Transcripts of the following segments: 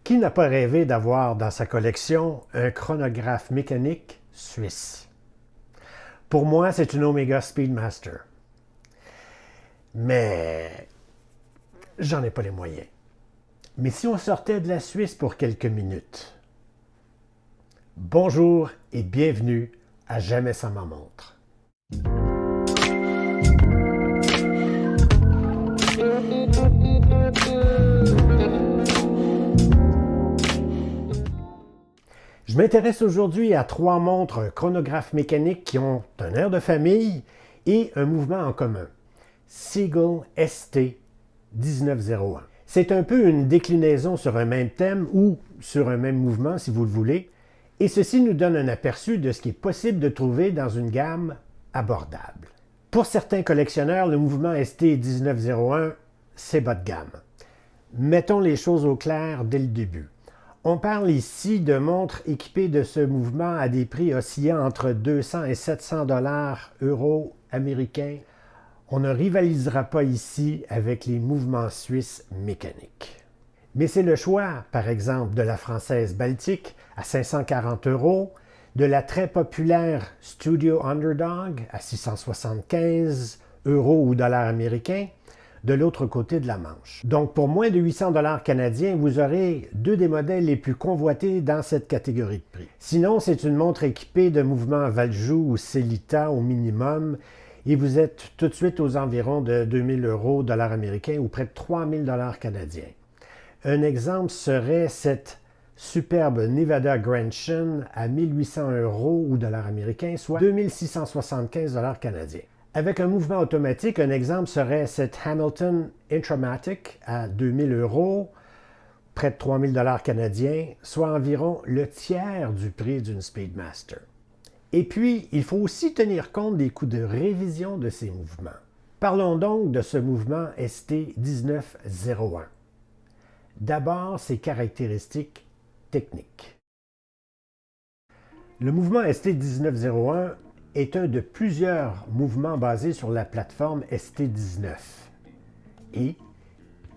Qui n'a pas rêvé d'avoir dans sa collection un chronographe mécanique suisse? Pour moi, c'est une Omega Speedmaster. Mais j'en ai pas les moyens. Mais si on sortait de la Suisse pour quelques minutes? Bonjour et bienvenue à Jamais sans ma montre. Je m'intéresse aujourd'hui à 3 montres chronographes mécaniques qui ont un air de famille et un mouvement en commun. Seagull ST 1901. C'est un peu une déclinaison sur un même thème ou sur un même mouvement si vous le voulez, et ceci nous donne un aperçu de ce qui est possible de trouver dans une gamme abordable. Pour certains collectionneurs, le mouvement ST 1901, c'est bas de gamme. Mettons les choses au clair dès le début. On parle ici de montres équipées de ce mouvement à des prix oscillant entre 200 et 700 $ euros américains. On ne rivalisera pas ici avec les mouvements suisses mécaniques. Mais c'est le choix, par exemple, de la française Baltic à 540 €, de la très populaire Studio Underdog à 675 € ou dollars américains, de l'autre côté de la Manche. Donc, pour moins de 800 $ canadiens, vous aurez 2 des modèles les plus convoités dans cette catégorie de prix. Sinon, c'est une montre équipée de mouvements Valjoux ou Sellita au minimum, et vous êtes tout de suite aux environs de 2000 € dollars américains ou près de 3000 $ canadiens. Un exemple serait cette superbe Nevada Grandtion à 1800 € ou dollars américains, soit 2675 $ canadiens. Avec un mouvement automatique, un exemple serait cette Hamilton Intramatic à 2000 €, près de 3000 $ canadiens, soit environ le tiers du prix d'une Speedmaster. Et puis, il faut aussi tenir compte des coûts de révision de ces mouvements. Parlons donc de ce mouvement ST 1901. D'abord, ses caractéristiques techniques. Le mouvement ST 1901 est un de plusieurs mouvements basés sur la plateforme ST19. Et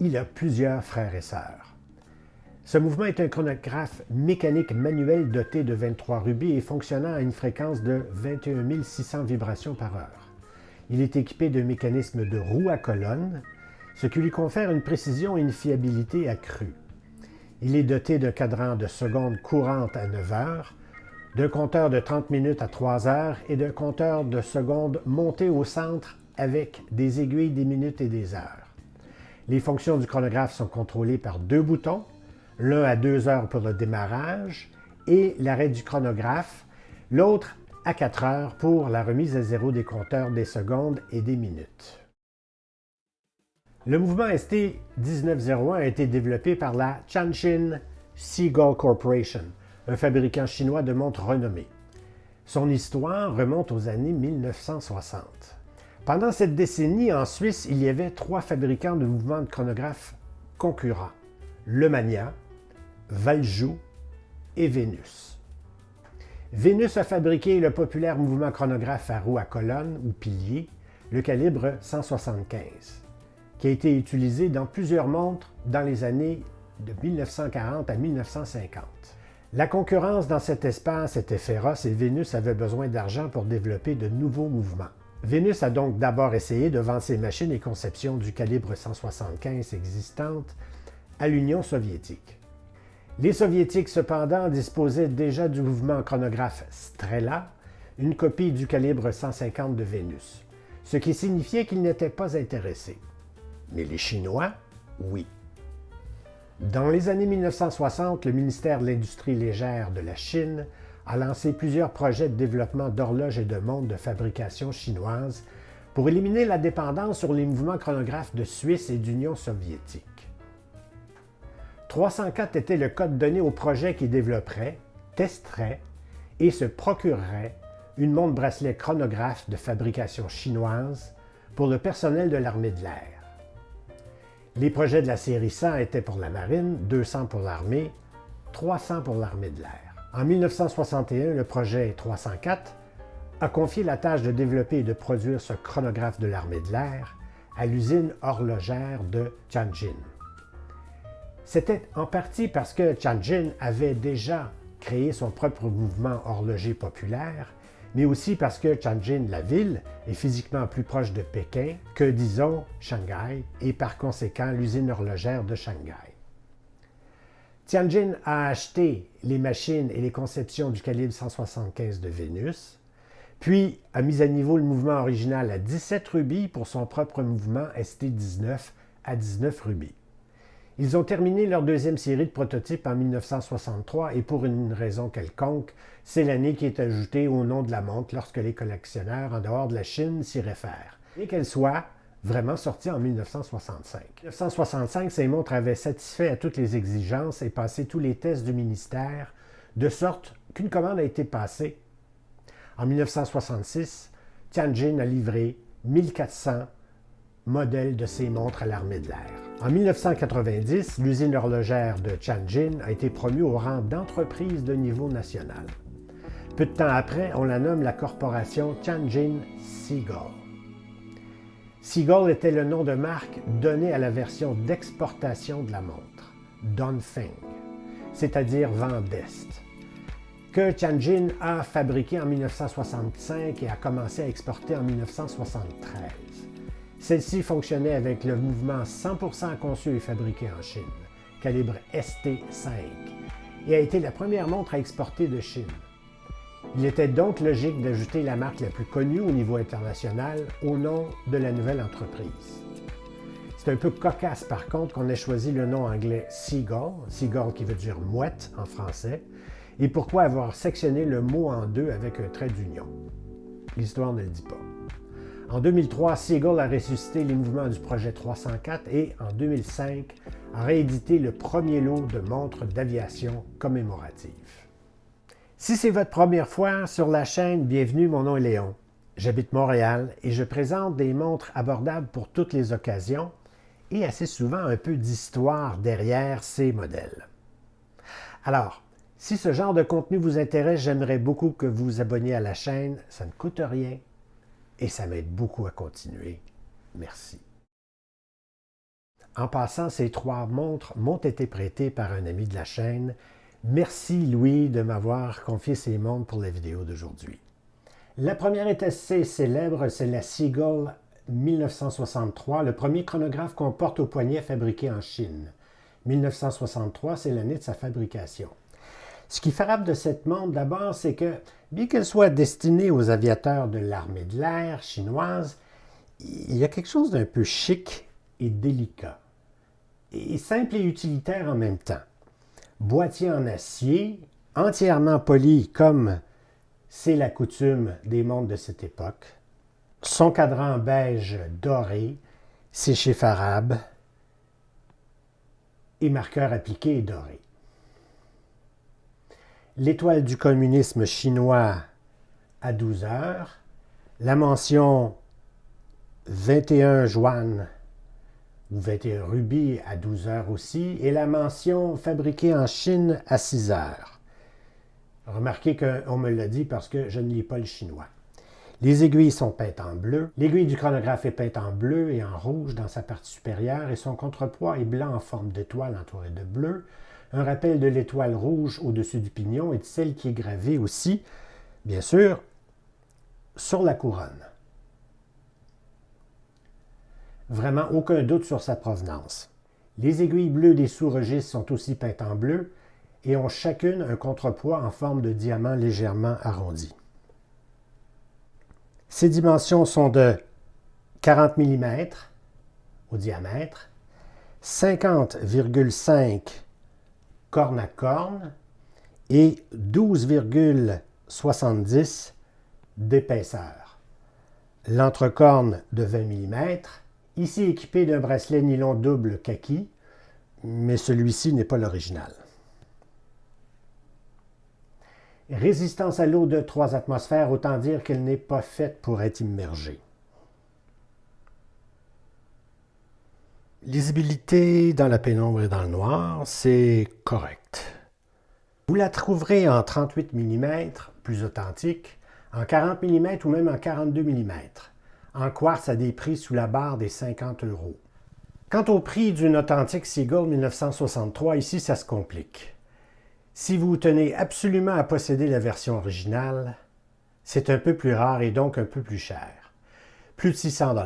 il a plusieurs frères et sœurs. Ce mouvement est un chronographe mécanique manuel doté de 23 rubis et fonctionnant à une fréquence de 21 600 vibrations par heure. Il est équipé d'un mécanisme de roue à colonne, ce qui lui confère une précision et une fiabilité accrues. Il est doté d'un cadran de secondes courantes à 9 heures, d'un compteur de 30 minutes à 3 heures et d'un compteur de secondes monté au centre avec des aiguilles des minutes et des heures. Les fonctions du chronographe sont contrôlées par 2 boutons, l'un à 2 heures pour le démarrage et l'arrêt du chronographe, l'autre à 4 heures pour la remise à zéro des compteurs des secondes et des minutes. Le mouvement ST 1901 a été développé par la Chanshin Seagull Corporation, un fabricant chinois de montres renommé. Son histoire remonte aux années 1960. Pendant cette décennie, en Suisse, il y avait 3 fabricants de mouvements de chronographes concurrents: Lemania, Valjoux et Venus. Venus a fabriqué le populaire mouvement chronographe à roue à colonne ou pilier, le calibre 175, qui a été utilisé dans plusieurs montres dans les années de 1940 à 1950. La concurrence dans cet espace était féroce et Venus avait besoin d'argent pour développer de nouveaux mouvements. Venus a donc d'abord essayé de vendre ses machines et conceptions du calibre 175 existantes à l'Union soviétique. Les Soviétiques, cependant, disposaient déjà du mouvement chronographe Strela, une copie du calibre 150 de Venus, ce qui signifiait qu'ils n'étaient pas intéressés. Mais les Chinois, oui. Dans les années 1960, le ministère de l'Industrie légère de la Chine a lancé plusieurs projets de développement d'horloges et de montres de fabrication chinoise pour éliminer la dépendance sur les mouvements chronographes de Suisse et d'Union soviétique. 304 était le code donné au projet qui développerait, testerait et se procurerait une montre bracelet chronographe de fabrication chinoise pour le personnel de l'armée de l'air. Les projets de la série 100 étaient pour la marine, 200 pour l'armée, 300 pour l'armée de l'air. En 1961, le projet 304 a confié la tâche de développer et de produire ce chronographe de l'armée de l'air à l'usine horlogère de Tianjin. C'était en partie parce que Tianjin avait déjà créé son propre mouvement horloger populaire, mais aussi parce que Tianjin, la ville, est physiquement plus proche de Pékin que, disons, Shanghai, et par conséquent l'usine horlogère de Shanghai. Tianjin a acheté les machines et les conceptions du calibre 175 de Vénus, puis a mis à niveau le mouvement original à 17 rubis pour son propre mouvement ST19 à 19 rubis. Ils ont terminé leur deuxième série de prototypes en 1963 et pour une raison quelconque, c'est l'année qui est ajoutée au nom de la montre lorsque les collectionneurs en dehors de la Chine s'y réfèrent. Et qu'elle soit vraiment sortie en 1965. En 1965, ces montres avaient satisfait à toutes les exigences et passé tous les tests du ministère, de sorte qu'une commande a été passée. En 1966, Tianjin a livré 1400 modèles de ces montres à l'armée de l'air. En 1990, l'usine horlogère de Tianjin a été promue au rang d'entreprise de niveau national. Peu de temps après, on la nomme la corporation Tianjin Seagull. Seagull était le nom de marque donné à la version d'exportation de la montre, Dongfeng, c'est-à-dire vent d'Est, que Tianjin a fabriqué en 1965 et a commencé à exporter en 1973. Celle-ci fonctionnait avec le mouvement 100% conçu et fabriqué en Chine, calibre ST5, et a été la première montre à exporter de Chine. Il était donc logique d'ajouter la marque la plus connue au niveau international au nom de la nouvelle entreprise. C'est un peu cocasse par contre qu'on ait choisi le nom anglais Seagull, Seagull qui veut dire mouette en français, et pourquoi avoir sectionné le mot en deux avec un trait d'union. L'histoire ne le dit pas. En 2003, Seagull a ressuscité les mouvements du projet 304 et, en 2005, a réédité le premier lot de montres d'aviation commémoratives. Si c'est votre première fois sur la chaîne, bienvenue, mon nom est Léon. J'habite Montréal et je présente des montres abordables pour toutes les occasions et assez souvent un peu d'histoire derrière ces modèles. Alors, si ce genre de contenu vous intéresse, j'aimerais beaucoup que vous vous abonniez à la chaîne, ça ne coûte rien. Et ça m'aide beaucoup à continuer. Merci. En passant, ces 3 montres m'ont été prêtées par un ami de la chaîne. Merci Louis de m'avoir confié ces montres pour la vidéo d'aujourd'hui. La première est assez célèbre, c'est la Seagull 1963, le premier chronographe qu'on porte au poignet fabriqué en Chine. 1963, c'est l'année de sa fabrication. Ce qui frappe de cette montre d'abord, c'est que, bien qu'elle soit destinée aux aviateurs de l'armée de l'air chinoise, il y a quelque chose d'un peu chic et délicat, et simple et utilitaire en même temps. Boîtier en acier, entièrement poli comme c'est la coutume des montres de cette époque. Son cadran beige doré, ses chiffres arabes et marqueurs appliqués et dorés. L'étoile du communisme chinois à 12 heures, la mention 21 yuan ou 21 rubis à 12 heures aussi, et la mention fabriquée en Chine à 6 heures. Remarquez qu'on me l'a dit parce que je ne lis pas le chinois. Les aiguilles sont peintes en bleu. L'aiguille du chronographe est peinte en bleu et en rouge dans sa partie supérieure et son contrepoids est blanc en forme d'étoile entourée de bleu. Un rappel de l'étoile rouge au-dessus du pignon et de celle qui est gravée aussi, bien sûr, sur la couronne. Vraiment aucun doute sur sa provenance. Les aiguilles bleues des sous-registres sont aussi peintes en bleu et ont chacune un contrepoids en forme de diamant légèrement arrondi. Ces dimensions sont de 40 mm au diamètre, 50,5 corne à corne et 12,70 d'épaisseur. L'entrecorne de 20 mm, ici équipé d'un bracelet nylon double kaki, mais celui-ci n'est pas l'original. Résistance à l'eau de 3 atmosphères, autant dire qu'elle n'est pas faite pour être immergée. Lisibilité dans la pénombre et dans le noir, c'est correct. Vous la trouverez en 38 mm, plus authentique, en 40 mm ou même en 42 mm, en quartz à des prix sous la barre des 50 €. Quant au prix d'une authentique Seagull 1963, ici ça se complique. Si vous tenez absolument à posséder la version originale, c'est un peu plus rare et donc un peu plus cher. Plus de 600 $.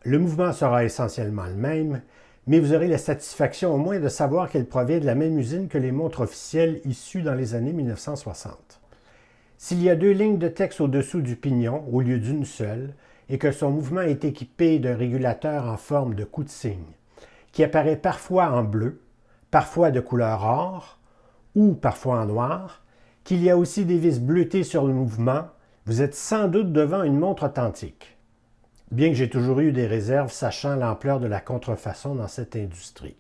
Le mouvement sera essentiellement le même, mais vous aurez la satisfaction au moins de savoir qu'elle provient de la même usine que les montres officielles issues dans les années 1960. S'il y a 2 lignes de texte au-dessous du pignon au lieu d'une seule, et que son mouvement est équipé d'un régulateur en forme de coup de cygne, qui apparaît parfois en bleu, parfois de couleur or, ou parfois en noir, qu'il y a aussi des vis bleutées sur le mouvement, vous êtes sans doute devant une montre authentique. Bien que j'ai toujours eu des réserves sachant l'ampleur de la contrefaçon dans cette industrie.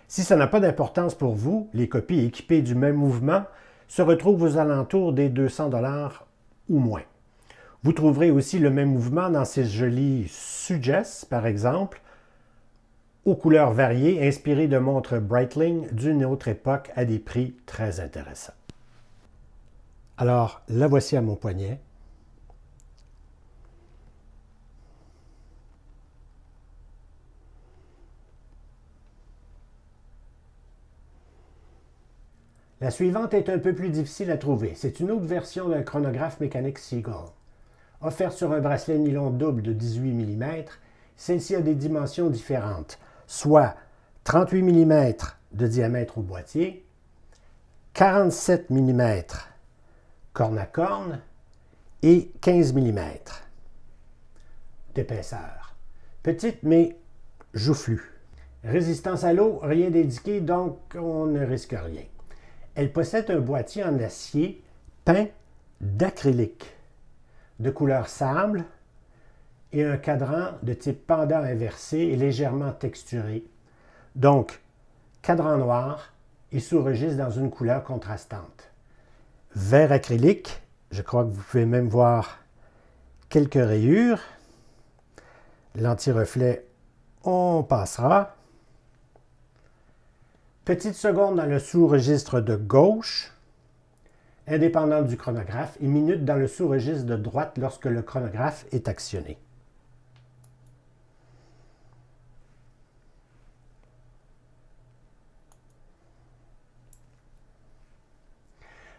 Si ça n'a pas d'importance pour vous, les copies équipées du même mouvement se retrouvent aux alentours des 200 $ ou moins. Vous trouverez aussi le même mouvement dans ces jolis Suggest, par exemple, aux couleurs variées, inspirées de montres Breitling d'une autre époque à des prix très intéressants. Alors, la voici à mon poignet. La suivante est un peu plus difficile à trouver. C'est une autre version d'un chronographe mécanique Seagull. Offerte sur un bracelet nylon double de 18 mm, celle-ci a des dimensions différentes, soit 38 mm de diamètre au boîtier, 47 mm corne à corne et 15 mm d'épaisseur. Petite mais joufflue. Résistance à l'eau, rien d'indiqué, donc on ne risque rien. Elle possède un boîtier en acier peint d'acrylique, de couleur sable et un cadran de type pendant inversé et légèrement texturé. Donc, cadran noir et sous-registre dans une couleur contrastante. Verre acrylique, je crois que vous pouvez même voir quelques rayures. L'anti-reflet, on passera. Petite seconde dans le sous-registre de gauche, indépendante du chronographe, et minute dans le sous-registre de droite lorsque le chronographe est actionné.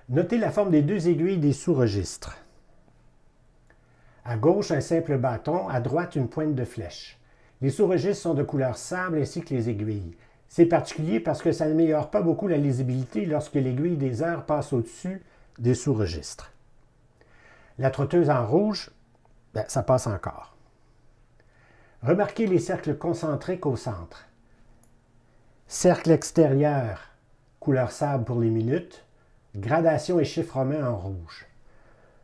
Notez la forme des 2 aiguilles des sous-registres. À gauche, un simple bâton, à droite, une pointe de flèche. Les sous-registres sont de couleur sable ainsi que les aiguilles. C'est particulier parce que ça n'améliore pas beaucoup la lisibilité lorsque l'aiguille des heures passe au-dessus des sous-registres. La trotteuse en rouge, ça passe encore. Remarquez les cercles concentriques au centre. Cercle extérieur, couleur sable pour les minutes, gradation et chiffres romains en rouge.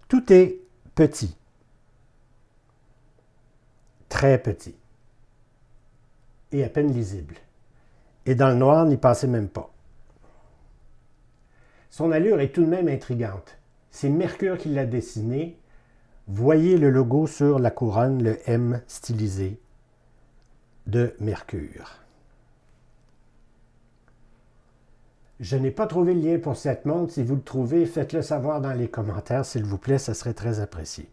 Tout est petit. Très petit. Et à peine lisible. Et dans le noir, n'y passez même pas. Son allure est tout de même intrigante. C'est Mercure qui l'a dessiné. Voyez le logo sur la couronne, le M stylisé de Mercure. Je n'ai pas trouvé le lien pour cette montre. Si vous le trouvez, faites-le savoir dans les commentaires, s'il vous plaît, ça serait très apprécié.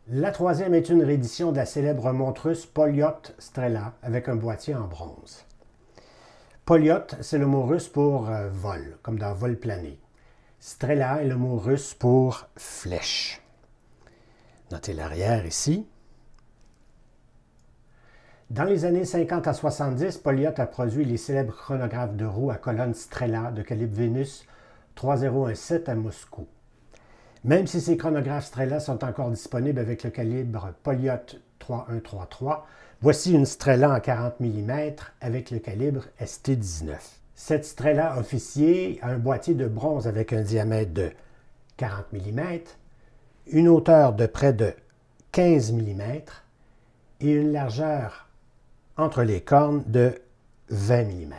La troisième est une réédition de la célèbre montre russe Polyot Strela avec un boîtier en bronze. Polyot, c'est le mot russe pour vol, comme dans vol plané. Strela est le mot russe pour flèche. Notez l'arrière ici. Dans les années 50 à 70, Polyot a produit les célèbres chronographes de roue à colonne Strela de calibre Vénus 3017 à Moscou. Même si ces chronographes Strela sont encore disponibles avec le calibre Polyot 3133, voici une Strela en 40 mm avec le calibre ST19. Cette Strela officier a un boîtier de bronze avec un diamètre de 40 mm, une hauteur de près de 15 mm et une largeur entre les cornes de 20 mm.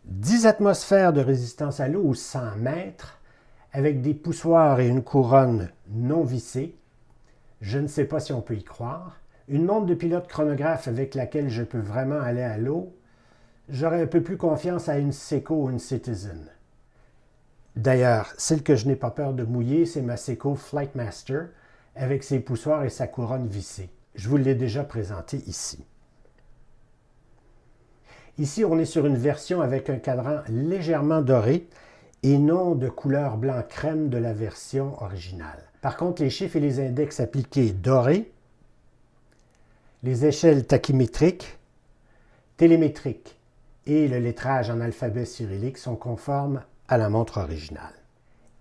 10 atmosphères de résistance à l'eau ou 100 mètres avec des poussoirs et une couronne non vissée. Je ne sais pas si on peut y croire. Une montre de pilote chronographe avec laquelle je peux vraiment aller à l'eau. j'aurais un peu plus confiance à une Seiko ou une Citizen. D'ailleurs, celle que je n'ai pas peur de mouiller, c'est ma Seiko Flightmaster avec ses poussoirs et sa couronne vissée. Je vous l'ai déjà présenté ici. Ici, on est sur une version avec un cadran légèrement doré et non de couleur blanc crème de la version originale. Par contre, les chiffres et les index appliqués dorés, les échelles tachymétriques, télémétriques et le lettrage en alphabet cyrillique sont conformes à la montre originale.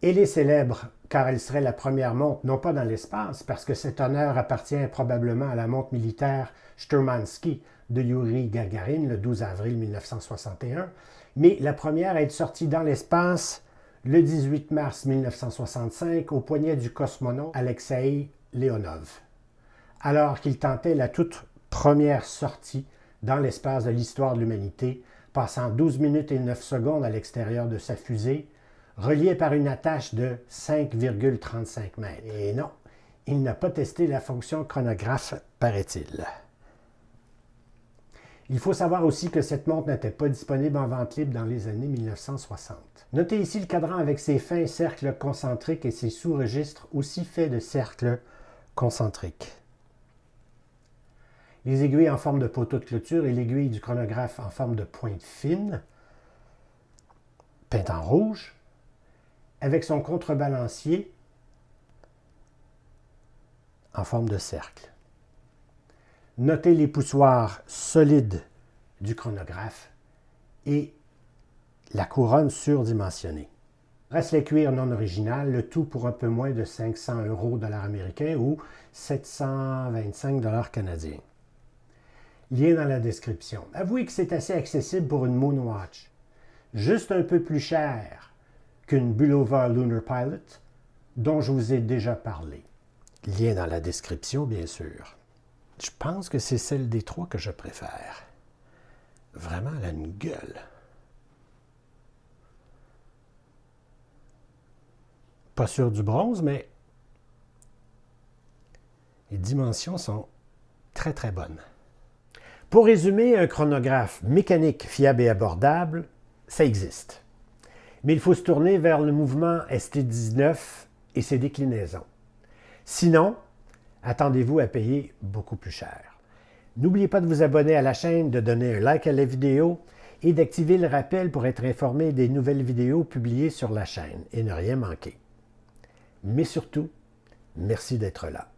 Elle est célèbre car elle serait la première montre, non pas dans l'espace, parce que cet honneur appartient probablement à la montre militaire Sturmansky de Yuri Gagarin le 12 avril 1961, mais la première à être sortie dans l'espace le 18 mars 1965 au poignet du cosmonaute Alexei Leonov, alors qu'il tentait la toute première sortie dans l'espace de l'histoire de l'humanité, passant 12 minutes et 9 secondes à l'extérieur de sa fusée, reliée par une attache de 5,35 mètres. Et non, il n'a pas testé la fonction chronographe, paraît-il. Il faut savoir aussi que cette montre n'était pas disponible en vente libre dans les années 1960. Notez ici le cadran avec ses fins cercles concentriques et ses sous-registres aussi faits de cercles concentriques. Les aiguilles en forme de poteau de clôture et l'aiguille du chronographe en forme de pointe fine, peinte en rouge, avec son contrebalancier en forme de cercle. Notez les poussoirs solides du chronographe et la couronne surdimensionnée. Bracelet cuir non original, le tout pour un peu moins de 500 € américains ou 725 $ canadiens. Lien dans la description. Avouez que c'est assez accessible pour une Moonwatch. Juste un peu plus cher qu'une Bulova Lunar Pilot, dont je vous ai déjà parlé. Lien dans la description, bien sûr. Je pense que c'est celle des trois que je préfère. Vraiment, elle a une gueule. Pas sûr du bronze, mais les dimensions sont très, très bonnes. Pour résumer, un chronographe mécanique fiable et abordable, ça existe. Mais il faut se tourner vers le mouvement ST19 et ses déclinaisons. Sinon, attendez-vous à payer beaucoup plus cher. N'oubliez pas de vous abonner à la chaîne, de donner un like à la vidéo et d'activer le rappel pour être informé des nouvelles vidéos publiées sur la chaîne et ne rien manquer. Mais surtout, merci d'être là.